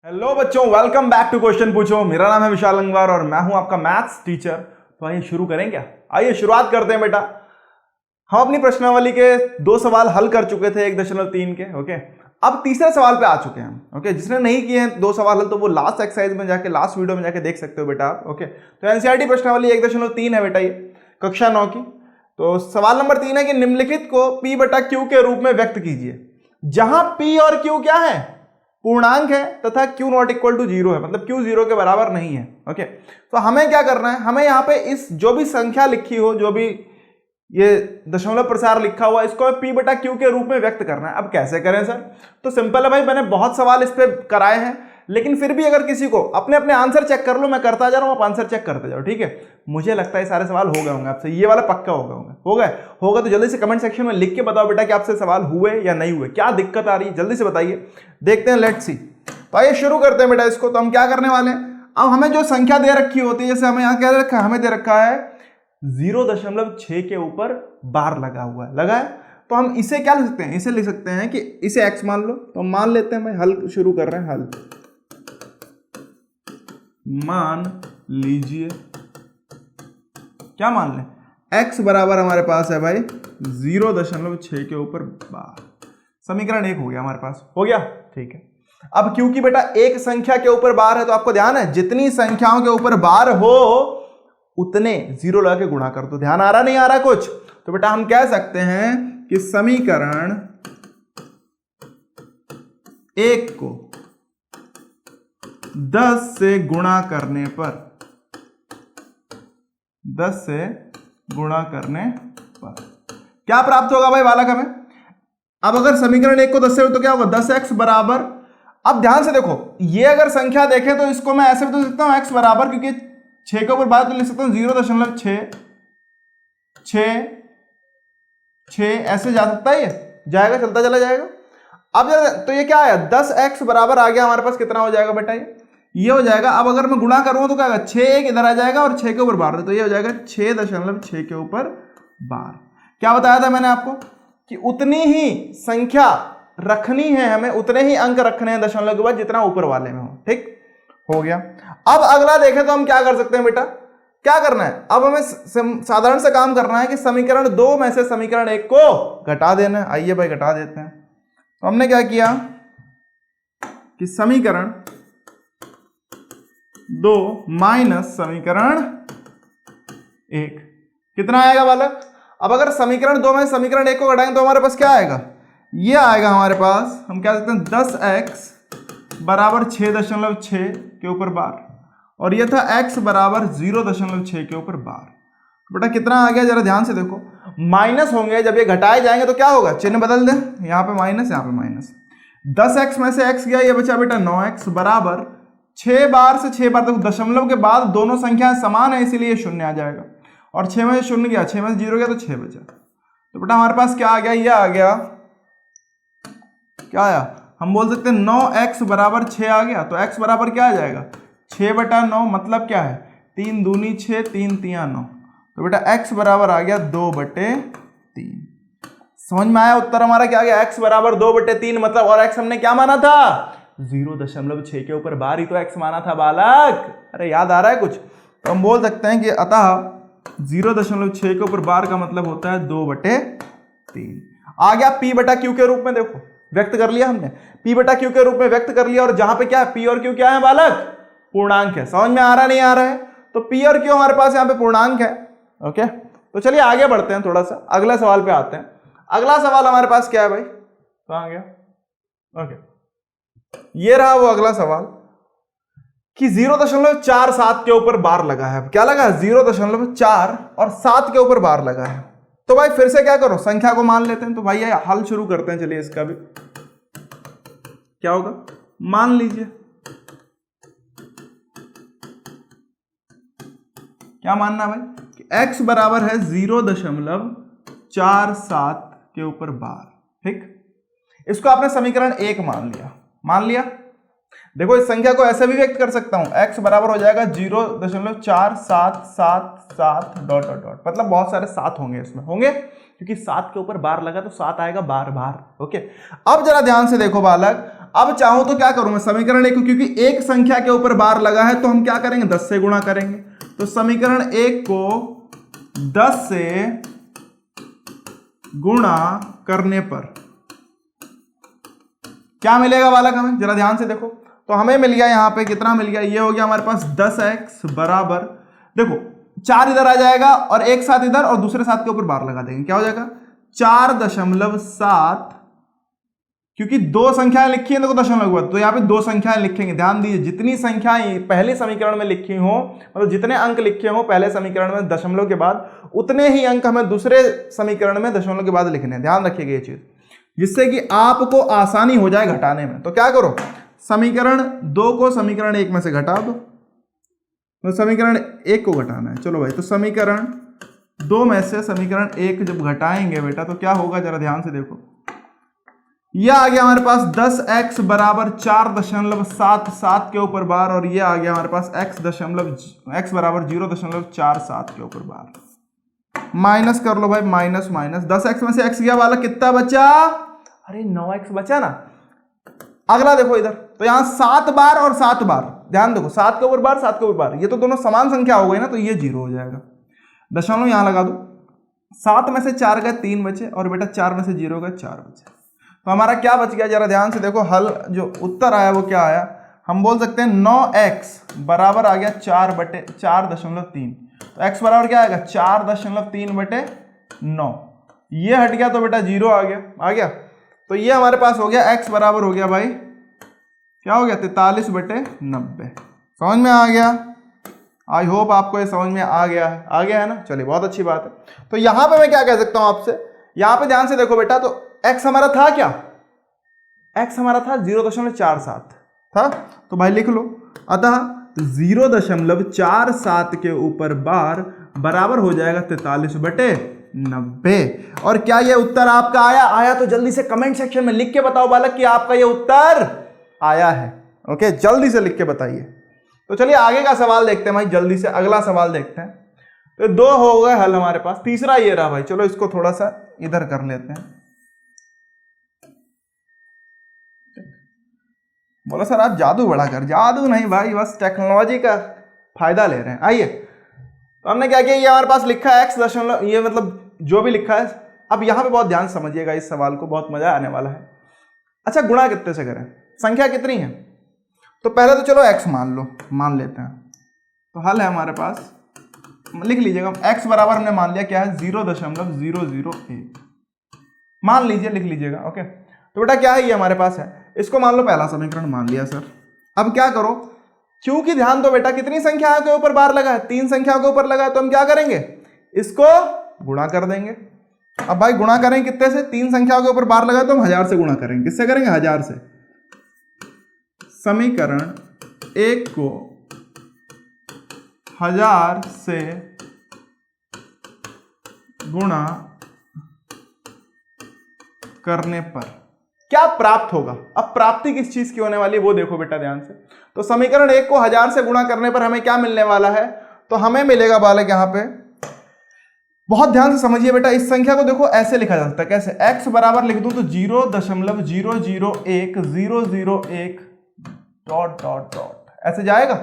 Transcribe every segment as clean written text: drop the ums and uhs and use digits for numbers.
Hello बच्चों, welcome back to question पूछो। मेरा नाम है विशाल लंगवार और मैं हूं आपका मैथ्स टीचर। तो आइए शुरू करें क्या? आइए शुरुआत करते हैं बेटा। हम अपनी प्रश्नावली के 2 सवाल हल कर चुके थे 1.3 के। ओके, अब तीसरे सवाल पे आ चुके हैं। ओके, जिसने नहीं किए हैं 2 सवाल हल तो वो लास्ट एक्सरसाइज में जाके, लास्ट वीडियो में जाके देख सकते हो बेटा आप। ओके, तो एनसीईआरटी प्रश्नावली 1.3 है बेटा, ये कक्षा 9 की। तो सवाल नंबर 3 है कि निम्नलिखित को P बटा Q के रूप में व्यक्त कीजिए, जहां P और Q क्या है? पूर्णांक है तथा Q नॉट इक्वल टू 0 है, मतलब Q 0 के बराबर नहीं है। ओके, तो हमें क्या करना है? हमें यहाँ पे इस जो भी संख्या लिखी हो, जो भी ये दशमलव प्रसार लिखा हुआ, इसको P बटा Q के रूप में व्यक्त करना है। अब कैसे करें सर? तो सिंपल है भाई, मैंने बहुत सवाल इस पे कराए हैं, लेकिन फिर भी अगर किसी को अपने अपने आंसर चेक कर लो, मैं करता जा रहा हूं, आप आंसर चेक करते जाओ, ठीक है? मुझे लगता है सारे सवाल हो गए होंगे आपसे, ये वाला पक्का हो गए होंगे। हो गए होगा तो जल्दी से कमेंट सेक्शन में लिख के बताओ बेटा कि आपसे सवाल हुए या नहीं हुए, क्या दिक्कत आ रही है, जल्दी से बताइए। देखते हैं, लेट्स सी। तो आइए शुरू करते हैं बेटा इसको। तो हम क्या करने वाले हैं, अब हमें जो संख्या दे रखी होती है, जैसे हमें यहाँ क्या रखा है, हमें दे रखा है 0.6 के ऊपर बार लगा हुआ है, लगा है। तो हम इसे क्या लिख सकते हैं? इसे लिख सकते हैं कि इसे x मान लो। तो मान लेते हैं भाई, हल शुरू कर रहे हैं। हल मान लीजिए, क्या मान लें? x बराबर हमारे पास है भाई 0.6 के ऊपर बार। समीकरण 1 हो गया हमारे पास, हो गया, ठीक है। अब क्योंकि बेटा एक संख्या के ऊपर बार है, तो आपको ध्यान है जितनी संख्याओं के ऊपर बार हो उतने 0 लगा के गुणा कर दो। ध्यान आ रहा नहीं आ रहा कुछ? तो बेटा हम कह सकते हैं कि समीकरण 1 को 10 से गुणा करने पर, 10 से गुणा करने पर क्या प्राप्त होगा भाई बालक हमें? अब अगर समीकरण 1 को 10 से तो क्या होगा? 10x बराबर, अब ध्यान से देखो, ये अगर संख्या देखें तो इसको मैं ऐसे भी तो सकता हूं x बराबर, क्योंकि 6 के ऊपर बार तो लिख सकता हूं 0.6 6 ऐसे जा सकता है, ये जाएगा, चलता चला जाएगा। अब तो ये क्या है? 10x बराबर आ गया हमारे पास, कितना हो जाएगा बेटा? ये हो जाएगा। अब अगर मैं गुणा करूंगा तो क्या होगा? 6 एक इधर आ जाएगा और 6 के ऊपर बार, तो ये हो जाएगा 6.6 के ऊपर बार। क्या बताया था मैंने आपको कि उतनी ही संख्या रखनी है हमें, उतने ही अंक रखने हैं दशमलव के बाद जितना ऊपर वाले में हो। ठीक हो गया। अब अगला देखें तो हम क्या कर सकते हैं बेटा? क्या करना है? अब हमें साधारण सा काम करना है कि समीकरण 2 में से समीकरण 1 को घटा देना है। आइए भाई घटा देते हैं। तो हमने क्या किया कि समीकरण 2 माइनस समीकरण 1 कितना आएगा बालक? अब अगर समीकरण 2 में समीकरण 1 को घटाएंगे तो हमारे पास क्या आएगा? ये आएगा हमारे पास, हम क्या कहते हैं, 10x बराबर 6.6 के ऊपर बार, और ये था x बराबर 0.6 के ऊपर बार। बेटा कितना आ गया जरा ध्यान से देखो, माइनस होंगे जब ये घटाए जाएंगे तो क्या होगा? चिन्ह बदल दें, यहाँ पे माइनस, यहाँ पे माइनस। 10x में से x गया, ये बचा बेटा 9x बराबर 6 बार से 6 बार, देखो दशमलव के बाद दोनों संख्याएं समान है इसीलिए शून्य आ जाएगा, और 6 में से शून्य गया, 6 में से 0 गया तो 6 बचा। तो बेटा हमारे पास क्या आ गया? ये आ गया, क्या आया? हम बोल सकते हैं 9x बराबर 6 आ गया। तो x बराबर क्या आ जाएगा? 6/9, मतलब क्या है? 3 दूनी 6, 3 तिया 9। तो बेटा x बराबर आ गया 2/3। समझ में आया उत्तर हमारा क्या आ गया? x बराबर 2/3, मतलब, और x हमने क्या माना था? 0.6 के ऊपर बार ही तो x माना था बालक। अरे याद आ रहा है कुछ? तो हम बोल सकते हैं कि अतः 0.6 के ऊपर बार का मतलब होता है 2/3। आ गया p बटा q के रूप में, देखो व्यक्त कर लिया हमने, p बटा q के रूप में व्यक्त कर लिया, और जहां पे क्या है? p और q क्या है बालक? पूर्णांक है। समझ में आ रहा नहीं आ रहा है? तो p और q हमारे पास यहाँ पे पूर्णांक है। ओके, तो चलिए आगे बढ़ते हैं, थोड़ा सा अगला सवाल पे आते हैं। अगला सवाल हमारे पास क्या है भाई? कहां गया? ओके, ये रहा वो अगला सवाल कि 0.47 के ऊपर बार लगा है। क्या लगा है? 0.4 और 7 के ऊपर बार लगा है। तो भाई फिर से क्या करो, संख्या को मान लेते हैं। तो भाई ये हल शुरू करते हैं, चलिए इसका भी क्या होगा, मान लीजिए। क्या मानना भाई? कि x बराबर है 0.47 के ऊपर बार। ठीक, इसको आपने समीकरण 1 मान लिया, मान लिया। देखो इस संख्या को ऐसे भी व्यक्त कर सकता हूं, x बराबर हो जाएगा 0.4777 डॉट डॉट डॉट, मतलब बहुत सारे 7 होंगे इसमें, होंगे क्योंकि 7 के ऊपर बार लगा तो 7 आएगा बार बार। ओके, अब जरा ध्यान से देखो बालक, अब चाहूं तो क्या करूं मैं, समीकरण 1 को, क्योंकि एक संख्या के ऊपर बार लगा है तो हम क्या करेंगे, 10 से गुणा करेंगे। तो समीकरण 1 को 10 से गुणा करने पर क्या मिलेगा बालक हमें, जरा ध्यान से देखो। तो हमें मिल गया यहां पे कितना मिल गया, ये हो गया हमारे पास 10x बराबर, देखो 4 इधर आ जाएगा और एक साथ इधर और दूसरे साथ के ऊपर बार लगा देंगे, क्या हो जाएगा 4.7, क्योंकि दो संख्याएं लिखी हैं तो दशमलव के बाद, तो यहाँ पे दो संख्याएं लिखेंगे। ध्यान दीजिए, जितनी संख्याएं पहले समीकरण में लिखी हो, मतलब जितने अंक लिखे हो पहले समीकरण में दशमलव के बाद, उतने ही अंक हमें दूसरे समीकरण में दशमलव के बाद लिखने हैं। ध्यान रखिएगा ये चीज, जिससे कि आपको आसानी हो जाए घटाने में। तो क्या करो, समीकरण 2 को समीकरण 1 में से घटा दो, तो समीकरण 1 को घटाना है। चलो भाई, तो समीकरण 2 में से समीकरण 1 जब घटाएंगे बेटा तो क्या होगा, जरा ध्यान से देखो, यह आ गया हमारे पास 10x बराबर 4.77 के ऊपर बार, और ये आ गया हमारे पास x बराबर 0.47 के ऊपर बार। माइनस कर लो भाई, माइनस माइनस 10x में से x गया वाला, कितना बचा, अरे 9x बचा ना। अगला देखो इधर, तो यहां 7 बार और 7 बार, ध्यान देखो 7 के ऊपर बार 7 के ऊपर बार, ये तो दोनों समान संख्या हो गई ना, तो ये 0 हो जाएगा। दशमलव यहां लगा दो, 7 में से 4 गए 3 बचे, और बेटा 4 में से 0 गए 4 बचे। तो हमारा क्या बच गया, जरा ध्यान से देखो, हल जो उत्तर आया वो क्या आया, हम बोल सकते हैं 9x बराबर आ गया 4.3। तो x बराबर क्या आएगा 4.3/9, ये हट गया तो बेटा 0 आ गया। तो ये हमारे पास हो गया x बराबर हो गया भाई, क्या हो गया 43/90। समझ में आ गया, आई होप आपको ये समझ में आ गया है ना। चलिए बहुत अच्छी बात है। तो यहां पे मैं क्या कह सकता हूं आपसे, यहां पे ध्यान से देखो बेटा, तो x हमारा था क्या, x हमारा था 0.47 था, तो भाई लिख लो, अतः 0.47 के ऊपर बार बराबर हो जाएगा 43/90। और क्या ये उत्तर आपका आया तो जल्दी से कमेंट सेक्शन में लिख के बताओ बालक कि आपका ये उत्तर आया है। ओके, जल्दी से लिख के बताइए। तो चलिए आगे का सवाल देखते हैं भाई, जल्दी से अगला सवाल देखते हैं। तो 2 हो गए हल हमारे पास, तीसरा ये रहा भाई, चलो इसको थोड़ा सा इधर कर लेते हैं। बोला सर आप जादू बड़ा कर, जादू नहीं भाई, बस टेक्नोलॉजी का फायदा ले रहे हैं। आइए, तो हमने क्या किया, ये हमारे पास लिखा है x दशमलव, ये मतलब जो भी लिखा है। अब यहां पे बहुत ध्यान से समझिएगा इस सवाल को, बहुत मजा आने वाला है। अच्छा, गुणा कितने से करें, संख्या कितनी है, तो पहले तो चलो x मान लेते हैं। तो हल है हमारे पास, लिख लीजिएगा, x बराबर हमने मान लिया क्या है 0.001, मान लीजिए, लिख लीजिएगा। ओके, तो बेटा क्या है, ये हमारे पास है, इसको मान लो पहला समीकरण मान लिया सर। अब क्या करो, क्योंकि ध्यान दो बेटा, कितनी संख्याओं के ऊपर बार लगा है, 3 संख्याओं के ऊपर लगा है, तो हम क्या करेंगे, इसको गुणा कर देंगे। अब भाई गुणा करें कितने से, 3 संख्याओं के ऊपर बार लगा तो हम 1000 से गुणा करेंगे। किससे करेंगे, 1000 से। समीकरण 1 को 1000 से गुणा करने पर क्या प्राप्त होगा। अब प्राप्ति किस चीज की होने वाली है वो देखो बेटा ध्यान से। तो समीकरण 1 को 1000 से गुणा करने पर हमें क्या मिलने वाला है, तो हमें मिलेगा बालक यहां पे, बहुत ध्यान से समझिए बेटा, इस संख्या को देखो ऐसे लिखा जा सकता है, कैसे, x बराबर लिख दूं तो 0.001 डॉट डॉट डॉट, ऐसे जाएगा।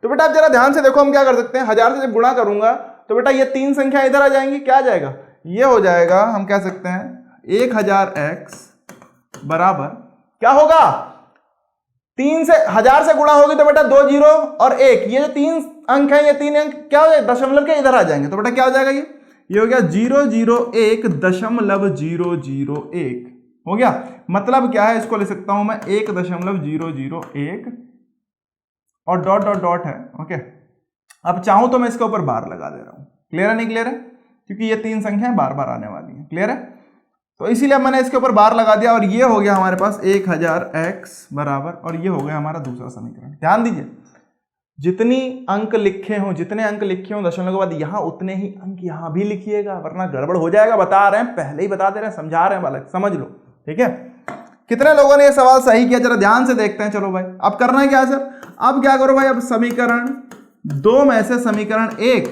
तो बेटा आप जरा ध्यान से देखो, हम क्या कर सकते हैं, 1000 से जब गुणा करूंगा तो बेटा ये 3 संख्या इधर आ जाएंगी, क्या आ जाएगा, ये हो जाएगा, हम कह सकते हैं 1000x बराबर क्या होगा, 3 से 1000 से गुणा होगी तो बेटा 2 0 और 1, ये जो 3 अंक है, ये 3 अंक क्या हो जाएगा, दशमलव के इधर आ जाएंगे, तो बेटा क्या हो जाएगा, ये हो गया 0.001 हो गया। मतलब क्या है, इसको ले सकता हूं मैं 1.001 और डॉट डॉट डॉट है। ओके, अब चाहूं तो मैं इसके ऊपर बार लगा दे रहा हूं। क्लियर है, नहीं क्लियर है, क्योंकि ये 3 संख्याएं बार बार आने वाली हैं। क्लियर है, तो इसीलिए मैंने इसके ऊपर बार लगा दिया, और ये हो गया हमारे पास 1000x बराबर, और ये हो गया हमारा दूसरा समीकरण। ध्यान दीजिए, जितने अंक लिखे हो दशमलव के बाद, यहां उतने ही अंक यहां भी लिखिएगा, वरना गड़बड़ हो जाएगा। बता रहे हैं, पहले ही बता दे रहे हैं, समझा रहे हैं बालक, समझ लो। ठीक है, कितने लोगों ने ये सवाल सही किया जरा ध्यान से देखते हैं। चलो भाई अब करना है क्या सर, अब क्या करो भाई, अब समीकरण 2 में से समीकरण 1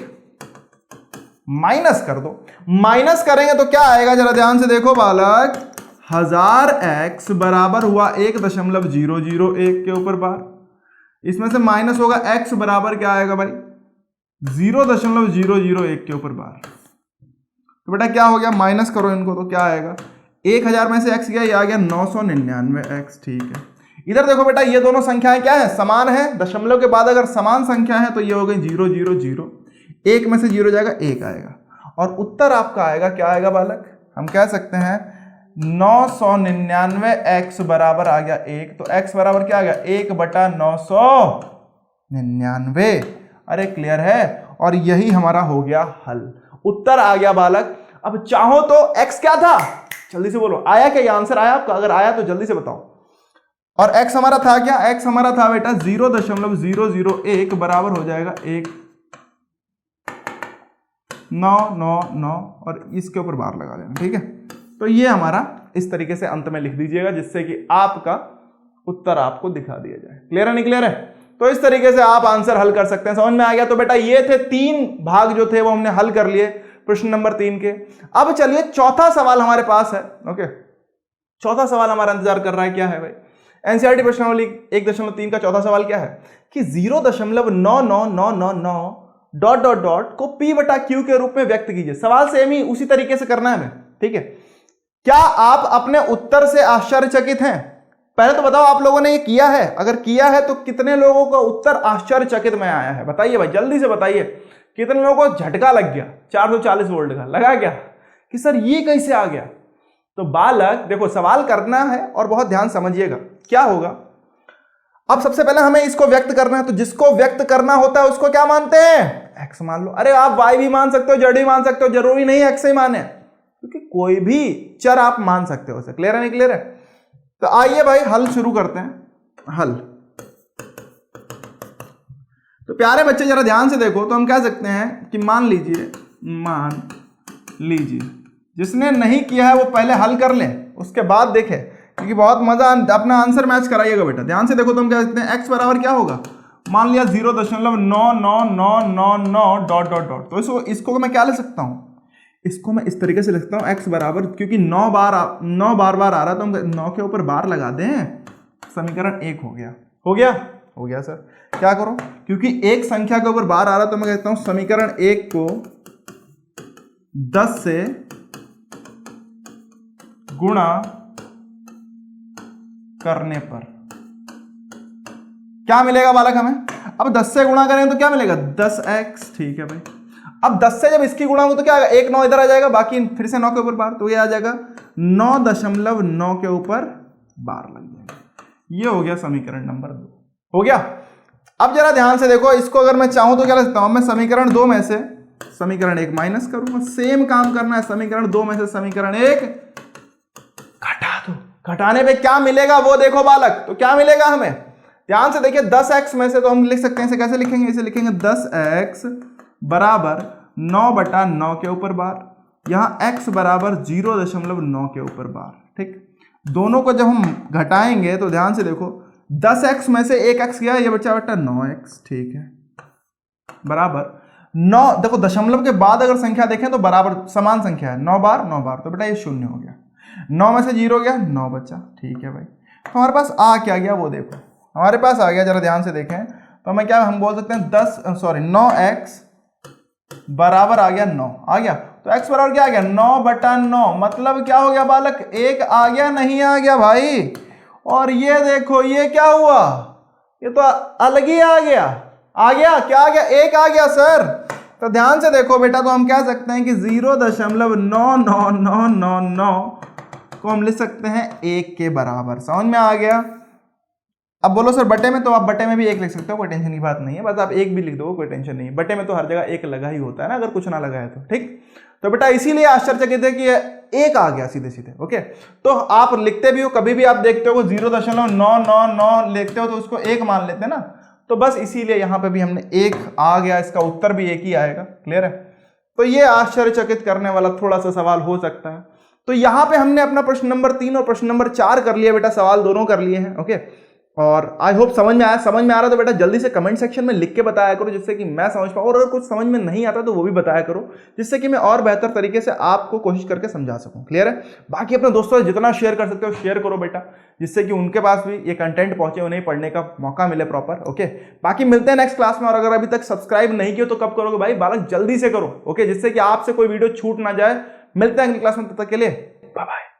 माइनस कर दो। माइनस करेंगे तो क्या आएगा जरा ध्यान से देखो बालक, 1000x बराबर हुआ 1.001 के ऊपर बार, इसमें से माइनस होगा x बराबर क्या आएगा भाई 0.001 के ऊपर बार। तो बेटा क्या हो गया, माइनस करो इनको तो क्या आएगा, 1000 में से x गया, ये आ गया 999x। ठीक है, इधर देखो बेटा ये दोनों संख्याएं क्या है, समान है। दशमलव के बाद अगर समान संख्या है तो ये हो गई 0 0 0, 1 में से 0 जाएगा 1 आएगा, और उत्तर आपका आएगा क्या आएगा बालक, हम कह सकते हैं 999x बराबर आ गया 1, तो x बराबर क्या आ गया 1/999। अरे क्लियर है, और यही हमारा हो गया हल, उत्तर आ गया बालक। अब चाहो तो x क्या था, जल्दी से बोलो, आया क्या, ये आंसर आया आपका, अगर आया तो जल्दी से बताओ। और x हमारा था क्या, x हमारा था बेटा 0.001 बराबर हो जाएगा 1,999, और इसके ऊपर बार लगा देना। ठीक है, तो ये हमारा इस तरीके से अंत में लिख दीजिएगा जिससे कि आपका उत्तर आपको दिखा दिया जाए। क्लियर है नहीं क्लियर है, तो इस तरीके से आप आंसर हल कर सकते हैं। समझ में आ गया। तो बेटा ये थे 3 भाग जो थे वो हमने हल कर लिए प्रश्न नंबर 3 के। अब चलिए चौथा सवाल हमारे पास है। ओके, चौथा सवाल हमारा इंतजार कर रहा है, क्या है भाई, एनसीईआरटी प्रश्नावली 1.3 का चौथा सवाल क्या है कि 0.9999 ... को p/q के रूप में व्यक्त कीजिए। सवाल सेम ही उसी तरीके से करना है हमें। ठीक है, क्या आप अपने उत्तर से आश्चर्यचकित हैं? पहले तो बताओ आप लोगों ने ये किया है, अगर किया है तो कितने लोगों का उत्तर आश्चर्यचकित में आया है, बताइए भाई जल्दी से बताइए। कितने लोगों को झटका लग गया 440 वोल्ट का लगा क्या कि सर ये कैसे आ गया? तो बालक देखो सवाल करना है और बहुत ध्यान समझिएगा क्या होगा। अब सबसे पहले हमें इसको व्यक्त करना है, तो जिसको व्यक्त करना होता है उसको क्या मानते हैं, एक्स मान लो। अरे आप वाई भी मान सकते हो, जेड भी मान सकते हो, जरूरी नहीं एक्स ही माने, क्योंकि कोई भी चर आप मान सकते हो उसे। क्लियर है नहीं क्लियर है? तो आइए भाई हल शुरू करते हैं। हल तो प्यारे बच्चे जरा ध्यान से देखो, तो हम कह सकते हैं कि मान लीजिए जिसने नहीं किया है वो पहले हल कर ले, उसके बाद देखे, क्योंकि बहुत मजा, अपना आंसर मैच कराइएगा बेटा। ध्यान से देखो तो हम कह सकते हैं x बराबर क्या होगा, मान लिया 0.99999 ... तो इसको मैं क्या ले सकता हूं, इसको मैं इस तरीके से लिख सकता हूं x बराबर, क्योंकि 9 बार आ रहा है तो हम 9 के ऊपर बार लगा दें, समीकरण 1 हो गया सर। क्या करो, क्योंकि एक संख्या के ऊपर बार आ रहा है तो मैं कहता हूं समीकरण 1 को 10 से गुणा करने पर क्या मिलेगा बालक हमें। अब 10 से गुणा करेंगे तो क्या मिलेगा 10x। ठीक है भाई, अब 10 से जब इसकी गुणा हो तो क्या आएगा, 1 9 इधर आ जाएगा, बाकी फिर से 9 के ऊपर बार, तो ये आ जाएगा 9.9 के ऊपर बार लग जाएगा। ये हो गया समीकरण नंबर 2 हो गया। अब जरा ध्यान से देखो, इसको अगर मैं चाहूं तो क्या लिख सकता हूं, मैं समीकरण 2 में से समीकरण 1 माइनस करूंगा, सेम काम करना है, समीकरण 2 में से समीकरण 1 घटा दो। घटाने पे क्या मिलेगा वो देखो बालक, तो क्या मिलेगा हमें, ध्यान से देखिए, 10x में से तो हम लिख सकते हैं, इसे कैसे लिखेंगे, इसे लिखेंगे 10x बराबर 9/9 के ऊपर बार, यहां x बराबर 0.9 के ऊपर बार। ठीक, दोनों को जब हम घटाएंगे तो ध्यान से देखो, 10x में से 1x गया, ये बचा बेटा 9x। ठीक है, बराबर 9, देखो दशमलव के बाद अगर संख्या देखें तो बराबर समान संख्या है, 9 बार 9 बार, तो बेटा ये 0 हो गया, 9 में से 0 गया, 9 बचा। ठीक है भाई, तो हमारे पास आ क्या गया वो देखो, हमारे पास आ गया, जरा ध्यान से देखें तो हमें क्या हम बोल सकते हैं 9x बराबर आ गया 9 आ गया, तो x बराबर क्या आ गया 9/9, मतलब क्या हो गया बालक, 1 आ गया, नहीं आ गया भाई। और ये देखो ये क्या हुआ, ये तो अलग ही आ गया क्या आ गया, 1 आ गया सर। तो ध्यान से देखो बेटा, तो हम कह सकते हैं कि 0.99999 को हम लिख सकते हैं 1 के बराबर। समझ में आ गया? अब बोलो सर बटे में, तो आप बटे में भी 1 लिख सकते हो, कोई टेंशन की बात नहीं है, बस आप 1 भी लिख दो, कोई टेंशन नहीं है, बटे में तो हर जगह 1 लगा ही होता है ना, अगर कुछ ना लगा है तो। ठीक, तो बेटा इसीलिए आश्चर्यचकित है कि 1 आ गया सीधे सीधे। ओके, तो आप लिखते भी हो, कभी भी आप देखते हो 0.999 लिखते हो तो उसको 1 मान लेते हैं ना, तो बस इसीलिए यहां पे भी हमने 1 आ गया, इसका उत्तर भी 1 ही आएगा। क्लियर है? तो ये आश्चर्यचकित करने वाला थोड़ा सा सवाल हो सकता है। तो यहां पे हमने अपना प्रश्न नंबर 3 और प्रश्न नंबर 4 कर लिया बेटा, सवाल दोनों कर लिए हैं। ओके, और आई होप समझ में आया। समझ में आ रहा तो बेटा जल्दी से कमेंट सेक्शन में लिख के बताया करो, जिससे कि मैं समझ पाऊँ, और अगर कुछ समझ में नहीं आता तो वो भी बताया करो, जिससे कि मैं और बेहतर तरीके से आपको कोशिश करके समझा सकूं। क्लियर है? बाकी अपने दोस्तों से जितना शेयर कर सकते हो शेयर करो बेटा, जिससे कि उनके पास भी ये कंटेंट पहुंचे, उन्हें पढ़ने का मौका मिले प्रॉपर। ओके, बाकी मिलते हैं नेक्स्ट क्लास में, और अगर अभी तक सब्सक्राइब नहीं किया तो कब करोगे भाई बालक, जल्दी से करो। ओके, जिससे कि आपसे कोई वीडियो छूट ना जाए। मिलते हैं अगली क्लास में, तब तक के लिए बाय बाय।